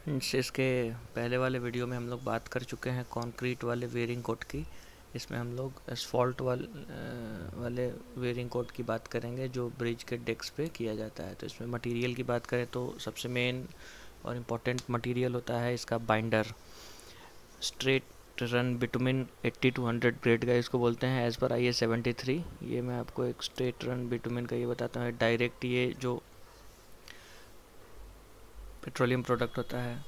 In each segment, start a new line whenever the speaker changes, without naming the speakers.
इसके पहले वाले वीडियो में हम लोग बात कर चुके हैं कंक्रीट वाले वेयरिंग कोट की। इसमें हम लोग एसफॉल्ट वाले वेयरिंग कोट की बात करेंगे जो ब्रिज के डेक्स पे किया जाता है। तो इसमें मटेरियल की बात करें तो सबसे मेन और इम्पोर्टेंट मटेरियल होता है इसका binder. Straight run bitumen 80 to 100 grade का इसको बोलते हैं एज़ पर IS 73। ये मैं आपको एक स्ट्रेट रन बिटुमिन का ये बताता हूँ। डायरेक्ट ये जो पेट्रोलियम प्रोडक्ट होता है,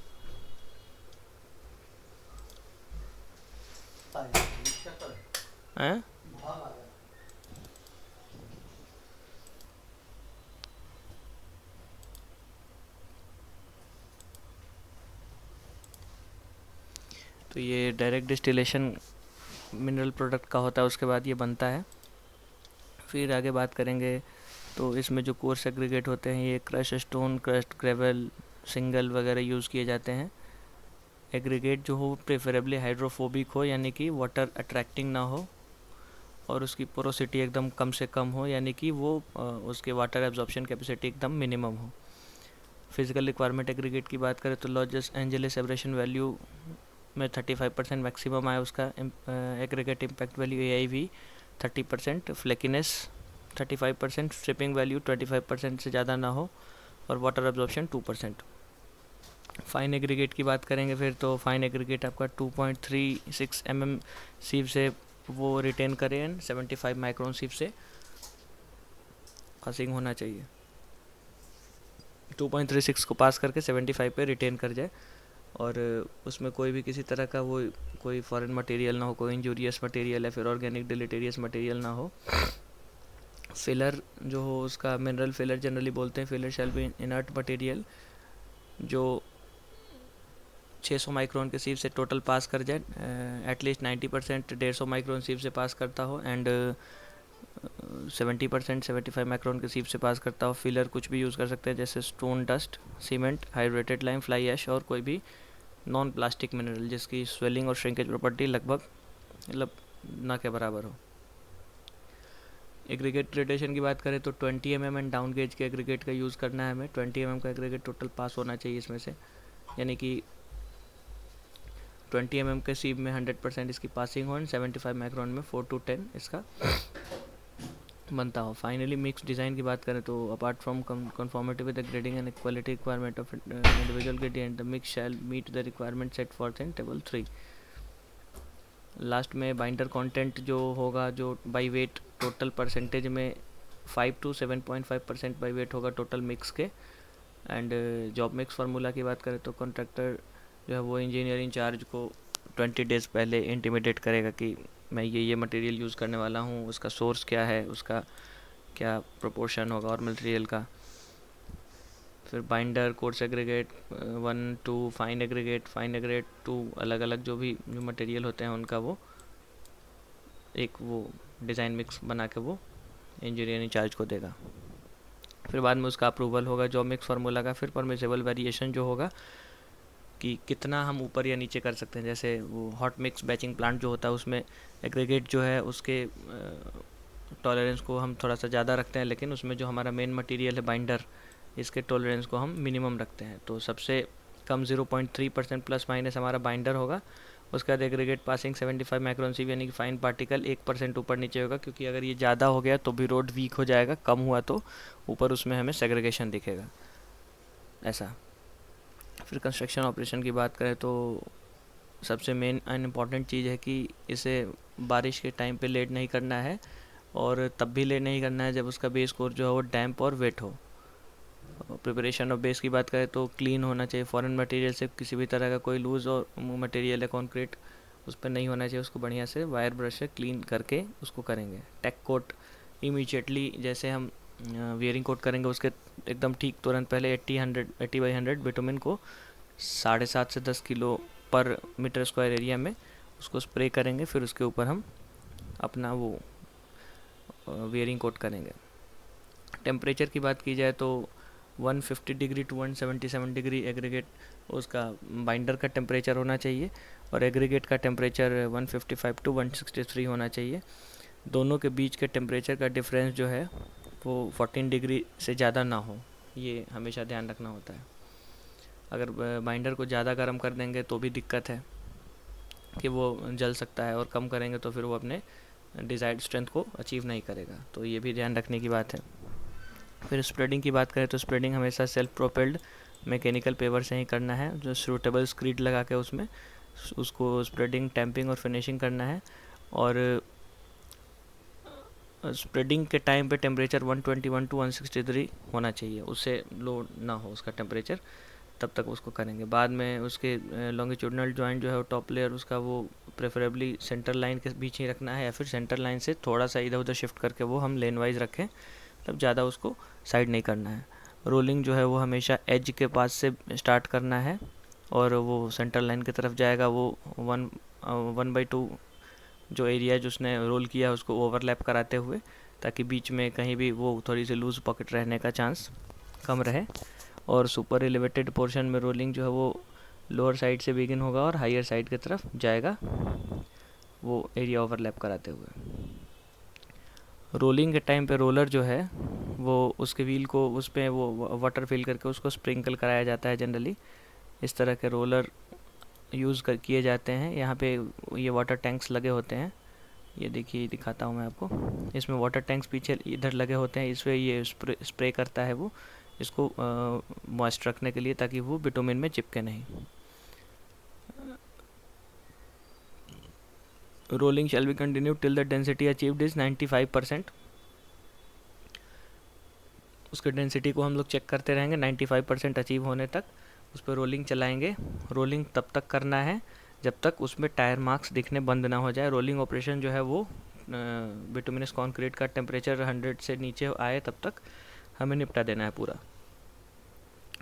हैं? तो ये डायरेक्ट डिस्टिलेशन मिनरल प्रोडक्ट का होता है, उसके बाद ये बनता है। फिर आगे बात करेंगे तो इसमें जो कोर्स एग्रीगेट होते हैं ये crush stone, crushed gravel, single वगैरह यूज़ किए जाते हैं। एग्रीगेट जो हो प्रेफरेबली हाइड्रोफोबिक हो, यानी कि वाटर अट्रैक्टिंग ना हो, और उसकी पोरोसिटी एकदम कम से कम हो, यानी कि वो उसके वाटर एब्जॉर्प्शन कैपेसिटी एकदम मिनिमम हो। फिजिकल रिक्वायरमेंट एग्रीगेट की बात करें तो लॉस एंजलिस एब्रेशन वैल्यू में 35% मैक्सिमम आया उसका। Aggregate impact value AIV 30%, flakiness 35%, stripping value 25% से ज़्यादा ना हो, और वाटर एब्जॉर्प्शन 2%। फाइन एग्रीगेट की बात करेंगे फिर तो फाइन एग्रीगेट आपका 2.36 mm सीव से वो रिटेन करें एंड 75 माइक्रोन सीव से पासिंग होना चाहिए। 2.36 को पास करके 75 पे रिटेन कर जाए, और उसमें कोई भी किसी तरह का वो कोई फॉरेन मटेरियल ना हो, कोई इंजूरियस मटेरियल या फिर ऑर्गेनिक डिलीटेरियस मटेरियल ना हो। फिलर जो हो उसका मिनरल फिलर जनरली बोलते हैं। Filler shall be inert material जो 600 माइक्रोन के सीव से टोटल पास कर जाए, एटलीस्ट 90% 150 माइक्रोन सीव से पास करता हो, एंड 70% 75 माइक्रोन के सीव से पास करता हो। फिलर कुछ भी यूज़ कर सकते हैं जैसे stone dust, cement, hydrated lime, fly ash, और कोई भी नॉन प्लास्टिक मिनरल जिसकी स्वेलिंग और श्रिंकेज प्रॉपर्टी लगभग मतलब ना के बराबर हो। एग्रीगेट ग्रेडेशन की बात करें तो 20 mm एंड डाउन गेज के एग्रीगेट का यूज़ करना है हमें। 20 mm का एग्रीगेट टोटल पास होना चाहिए इसमें से, यानी कि 20 mm के सीव में 100% इसकी पासिंग हो, एंड 75 माइक्रोन में 4 to 10 इसका बनता हो। फाइनली मिक्स डिज़ाइन की बात करें तो apart from conformity with the grading and quality requirement of individual gradient, the mix shall meet the requirement set forth in table 3। Last में बाइंडर कंटेंट जो होगा, जो बाई वेट टोटल परसेंटेज में 5 to 7.5% by wait होगा total mix के। And job mix formula की बात करें तो कॉन्ट्रैक्टर जो है वो इंजीनियरिंग चार्ज को 20 डेज़ पहले इंटीमेटेट करेगा कि मैं ये मटेरियल यूज़ करने वाला हूँ, उसका सोर्स क्या है, उसका क्या प्रोपोर्शन होगा और मटेरियल का। फिर binder, coarse aggregate 1 2, fine aggregate 2, अलग अलग जो भी जो मटेरियल होते हैं उनका वो एक वो डिज़ाइन मिक्स बना के वो इंजीनियरिंग चार्ज को देगा। फिर बाद में उसका अप्रूवल होगा जॉब मिक्स फार्मूला का। फिर परमिसेबल वेरिएशन जो होगा कि कितना हम ऊपर या नीचे कर सकते हैं, जैसे वो हॉट मिक्स बैचिंग प्लांट जो होता है उसमें एग्रीगेट जो है उसके टॉलरेंस को हम थोड़ा सा ज़्यादा रखते हैं, लेकिन उसमें जो हमारा मेन मटेरियल है बाइंडर, इसके टॉलरेंस को हम मिनिमम रखते हैं। तो सबसे कम 0.3% प्लस माइनस हमारा बाइंडर होगा। उसके बाद एग्रीगेट पासिंग 75 माइक्रोन सीव, यानी कि फाइन पार्टिकल 1% ऊपर नीचे होगा, क्योंकि अगर ये ज़्यादा हो गया तो भी रोड वीक हो जाएगा, कम हुआ तो ऊपर उसमें हमें सेग्रीगेशन दिखेगा ऐसा। फिर कंस्ट्रक्शन ऑपरेशन की बात करें तो सबसे मेन एंड इम्पॉर्टेंट चीज़ है कि इसे बारिश के टाइम पे लेट नहीं करना है, और तब भी लेट नहीं करना है जब उसका बेस कोर जो है वो डैम्प और वेट हो। प्रिपरेशन ऑफ बेस की बात करें तो क्लीन होना चाहिए। फॉरेन मटेरियल से किसी भी तरह का कोई लूज़ और मटेरियल है कॉन्क्रीट उस पर नहीं होना चाहिए। उसको बढ़िया से वायर ब्रश से क्लीन करके उसको करेंगे। टेक कोट इमीडिएटली जैसे हम वियरिंग कोट करेंगे उसके एकदम ठीक तुरंत पहले 80/100 बिटुमिन को 7.5 से 10 किलो पर मीटर स्क्वायर एरिया में उसको स्प्रे करेंगे। फिर उसके ऊपर हम अपना वो वियरिंग कोट करेंगे। टेम्परेचर की बात की जाए तो 150 डिग्री टू 177 डिग्री एग्रीगेट उसका बाइंडर का टेम्परेचर होना चाहिए, और एग्रीगेट का टेम्परेचर 155 टू 163 होना चाहिए। दोनों के बीच के टेम्परेचर का डिफरेंस जो है वो 14 डिग्री से ज़्यादा ना हो, ये हमेशा ध्यान रखना होता है। अगर बाइंडर को ज़्यादा गर्म कर देंगे तो भी दिक्कत है कि वो जल सकता है, और कम करेंगे तो फिर वो अपने डिज़ायर्ड स्ट्रेंथ को अचीव नहीं करेगा, तो ये भी ध्यान रखने की बात है। फिर स्प्रेडिंग की बात करें तो स्प्रेडिंग हमेशा सेल्फ प्रोपेल्ड मैकेनिकल पेवर से ही करना है, जो सूटेबल स्क्रीड लगा के उसमें उसको स्प्रेडिंग, टैंपिंग और फिनिशिंग करना है। और स्प्रेडिंग के टाइम पे टेम्परेचर 121 टू 163 होना चाहिए, उससे लो ना हो उसका टेम्परेचर, तब तक उसको करेंगे। बाद में उसके लॉन्गिट्यूडनल जॉइंट जो है वो टॉप लेयर उसका वो प्रेफरेबली सेंटर लाइन के बीच ही रखना है, या फिर सेंटर लाइन से थोड़ा सा इधर उधर शिफ्ट करके वो हम लेन वाइज रखें, तब ज़्यादा उसको साइड नहीं करना है। रोलिंग जो है वो हमेशा एज के पास से स्टार्ट करना है, और वो सेंटर लाइन की तरफ जाएगा, वो 1/2 जो एरिया जो उसने रोल किया उसको ओवरलैप कराते हुए, ताकि बीच में कहीं भी वो थोड़ी सी लूज़ पॉकेट रहने का चांस कम रहे। और सुपर एलिवेटेड पोर्शन में रोलिंग जो है वो लोअर साइड से बिगिन होगा और हायर साइड की तरफ जाएगा, वो एरिया ओवरलैप कराते हुए। रोलिंग के टाइम पे रोलर जो है वो उसके व्हील को उस पर वो वाटर फिल करके उसको स्प्रिंकल कराया जाता है। जनरली इस तरह के रोलर यूज़ किए जाते हैं। यहाँ पे ये वाटर टैंक्स लगे होते हैं, ये देखिए दिखाता हूँ मैं आपको। इसमें वाटर टैंक्स पीछे इधर लगे होते हैं, इसमें ये स्प्रे करता है वो इसको मॉइस्ट रखने के लिए, ताकि वो बिटुमिन में चिपके नहीं। Rolling shall be continue till the density achieved is 95%। उसके डेंसिटी को हम लोग चेक करते रहेंगे 95% अचीव होने तक, उस पर रोलिंग चलाएंगे। रोलिंग तब तक करना है जब तक उसमें टायर मार्क्स दिखने बंद ना हो जाए। रोलिंग ऑपरेशन जो है वो बिटुमिनस कॉन्क्रीट का टेम्परेचर 100 से नीचे आए तब तक हमें निपटा देना है पूरा।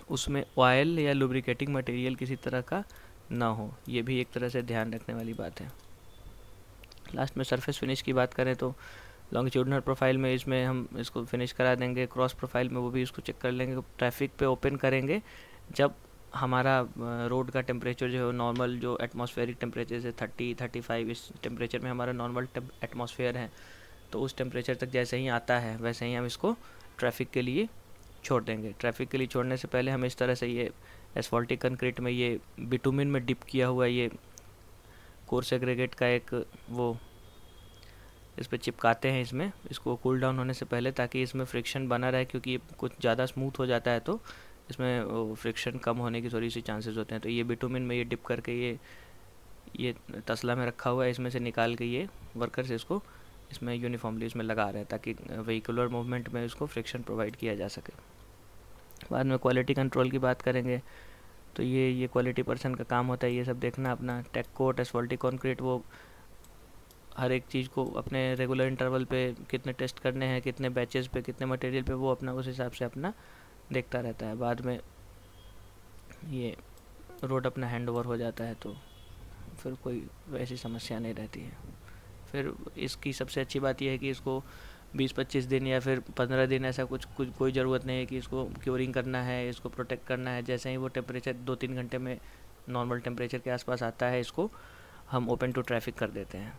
उसमें ऑयल या लुब्रिकेटिंग मटेरियल किसी तरह का ना हो, ये भी एक तरह से ध्यान रखने वाली बात है। लास्ट में सरफेस फिनिश की बात करें तो लॉन्गिट्यूडनल प्रोफाइल में इसमें हम इसको फिनिश करा देंगे, क्रॉस प्रोफाइल में वो भी इसको चेक कर लेंगे। ट्रैफिक पे ओपन करेंगे जब हमारा रोड का टेम्परेचर जो है नॉर्मल, जो एटमॉस्फेरिक टेम्परेचर से 30-35 इस टेम्परेचर में हमारा नॉर्मल एटमॉस्फेयर है, तो उस टेम्परेचर तक जैसे ही आता है वैसे ही हम इसको ट्रैफिक के लिए छोड़ देंगे। ट्रैफिक के लिए छोड़ने से पहले हम इस तरह से ये एस्फॉल्टिक कंक्रीट में ये बिटुमिन में डिप किया हुआ ये कोर्स एग्रीगेट का एक वो इस पर चिपकाते हैं इसमें, इसको कूल डाउन होने से पहले, ताकि इसमें फ्रिक्शन बना रहे, क्योंकि ये कुछ ज़्यादा स्मूथ हो जाता है तो इसमें फ्रिक्शन कम होने की थोड़ी सी चांसेस होते हैं। तो ये बिटुमिन में ये डिप करके ये तसला में रखा हुआ है, इसमें से निकाल के ये वर्कर्स इसको इसमें यूनिफॉर्मली इसमें लगा रहे हैं, ताकि व्हीकुलर मूवमेंट में इसको फ्रिक्शन प्रोवाइड किया जा सके। बाद में क्वालिटी कंट्रोल की बात करेंगे तो ये क्वालिटी पर्सन का काम होता है ये सब देखना अपना। टेक कोट, एस्फॉल्टिक कॉन्क्रीट, वो हर एक चीज़ को अपने रेगुलर इंटरवल पे कितने टेस्ट करने हैं, कितने बैचेस पे, कितने मटेरियल पे, वो अपना उस हिसाब से अपना देखता रहता है। बाद में ये रोड अपना हैंड ओवर हो जाता है तो फिर कोई वैसी समस्या नहीं रहती है। फिर इसकी सबसे अच्छी बात यह है कि इसको 20-25 दिन या फिर 15 दिन ऐसा कुछ कोई ज़रूरत नहीं है कि इसको क्योरिंग करना है, इसको प्रोटेक्ट करना है। जैसे ही वो टेम्परेचर 2-3 घंटे में नॉर्मल टेम्परेचर के आसपास आता है, इसको हम ओपन टू ट्रैफिक कर देते हैं।